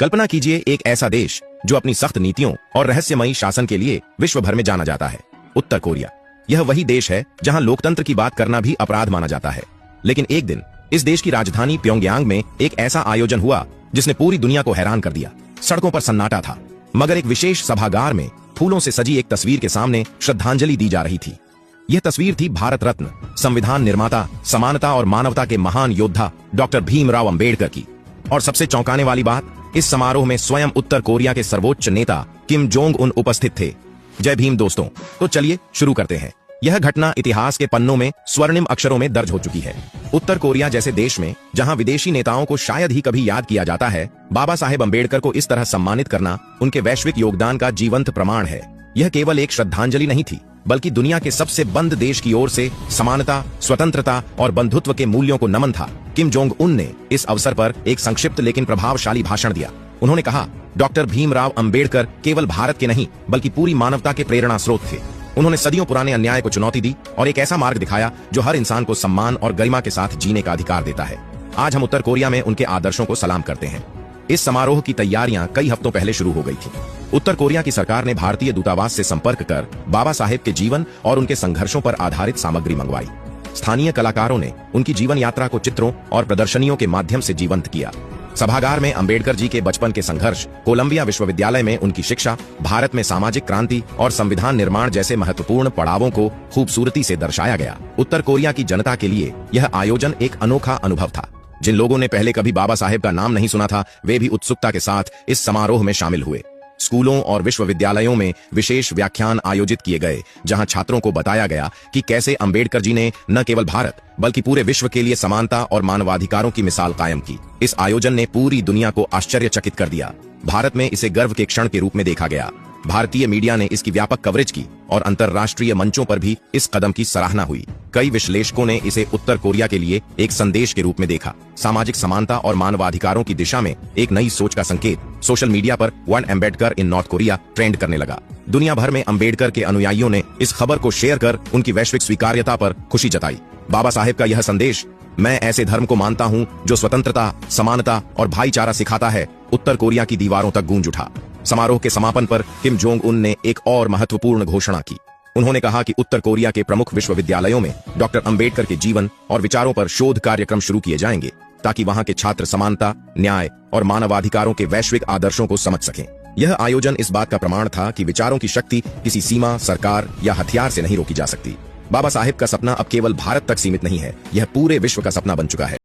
कल्पना कीजिए एक ऐसा देश जो अपनी सख्त नीतियों और रहस्यमयी शासन के लिए विश्व भर में जाना जाता है, उत्तर कोरिया। यह वही देश है जहां लोकतंत्र की बात करना भी अपराध माना जाता है। लेकिन एक दिन इस देश की राजधानी प्योंगयांग में एक ऐसा आयोजन हुआ जिसने पूरी दुनिया को हैरान कर दिया। सड़कों पर सन्नाटा था, मगर एक विशेष सभागार में फूलों से सजी एक तस्वीर के सामने श्रद्धांजलि दी जा रही थी। यह तस्वीर थी भारत रत्न, संविधान निर्माता, समानता और मानवता के महान योद्धा डॉक्टर भीमराव अंबेडकर की। और सबसे चौंकाने वाली बात, इस समारोह में स्वयं उत्तर कोरिया के सर्वोच्च नेता किम जोंग उन उपस्थित थे। जय भीम दोस्तों। तो चलिए शुरू करते हैं। यह घटना इतिहास के पन्नों में स्वर्णिम अक्षरों में दर्ज हो चुकी है। उत्तर कोरिया जैसे देश में जहां विदेशी नेताओं को शायद ही कभी याद किया जाता है, बाबा साहेब अंबेडकर को इस तरह सम्मानित करना उनके वैश्विक योगदान का जीवंत प्रमाण है। यह केवल एक श्रद्धांजलि नहीं थी, बल्कि दुनिया के सबसे बंद देश की ओर से समानता, स्वतंत्रता और बंधुत्व के मूल्यों को नमन था। किम जोंग उन ने इस अवसर पर एक संक्षिप्त लेकिन प्रभावशाली भाषण दिया। उन्होंने कहा, डॉक्टर भीमराव अंबेडकर केवल भारत के नहीं बल्कि पूरी मानवता के प्रेरणा स्रोत थे। उन्होंने सदियों पुराने अन्याय को चुनौती दी और एक ऐसा मार्ग दिखाया जो हर इंसान को सम्मान और गरिमा के साथ जीने का अधिकार देता है। आज हम उत्तर कोरिया में उनके आदर्शों को सलाम करते हैं। इस समारोह की तैयारियां कई हफ्तों पहले शुरू हो गई थी। उत्तर कोरिया की सरकार ने भारतीय दूतावास से संपर्क कर बाबा साहेब के जीवन और उनके संघर्षों पर आधारित सामग्री मंगवाई। स्थानीय कलाकारों ने उनकी जीवन यात्रा को चित्रों और प्रदर्शनियों के माध्यम से जीवंत किया। सभागार में अंबेडकर जी के बचपन के संघर्ष, कोलंबिया विश्वविद्यालय में उनकी शिक्षा, भारत में सामाजिक क्रांति और संविधान निर्माण जैसे महत्वपूर्ण पड़ावों को खूबसूरती से दर्शाया गया। उत्तर कोरिया की जनता के लिए यह आयोजन एक अनोखा अनुभव था। जिन लोगों ने पहले कभी बाबा साहेब का नाम नहीं सुना था, वे भी उत्सुकता के साथ इस समारोह में शामिल हुए। स्कूलों और विश्वविद्यालयों में विशेष व्याख्यान आयोजित किए गए, जहां छात्रों को बताया गया कि कैसे अंबेडकर जी ने न केवल भारत बल्कि पूरे विश्व के लिए समानता और मानवाधिकारों की मिसाल कायम की। इस आयोजन ने पूरी दुनिया को आश्चर्यचकित कर दिया। भारत में इसे गर्व के क्षण के रूप में देखा गया। भारतीय मीडिया ने इसकी व्यापक कवरेज की और अंतर्राष्ट्रीय मंचों पर भी इस कदम की सराहना हुई। कई विश्लेषकों ने इसे उत्तर कोरिया के लिए एक संदेश के रूप में देखा, सामाजिक समानता और मानवाधिकारों की दिशा में एक नई सोच का संकेत। सोशल मीडिया पर वन अंबेडकर इन नॉर्थ कोरिया ट्रेंड करने लगा। दुनिया भर में अंबेडकर के अनुयायियों ने इस खबर को शेयर कर उनकी वैश्विक स्वीकार्यता पर खुशी जताई। बाबा साहेब का यह संदेश, मैं ऐसे धर्म को मानता हूं जो स्वतंत्रता, समानता और भाईचारा सिखाता है, उत्तर कोरिया की दीवारों तक गूंज उठा। समारोह के समापन पर किम जोंग उन ने एक और महत्वपूर्ण घोषणा की। उन्होंने कहा कि उत्तर कोरिया के प्रमुख विश्वविद्यालयों में डॉक्टर अंबेडकर के जीवन और विचारों पर शोध कार्यक्रम शुरू किए जाएंगे, ताकि वहां के छात्र समानता, न्याय और मानवाधिकारों के वैश्विक आदर्शों को समझ सकें। यह आयोजन इस बात का प्रमाण था कि विचारों की शक्ति किसी सीमा, सरकार या हथियार से नहीं रोकी जा सकती। बाबा साहेब का सपना अब केवल भारत तक सीमित नहीं है, यह पूरे विश्व का सपना बन चुका है।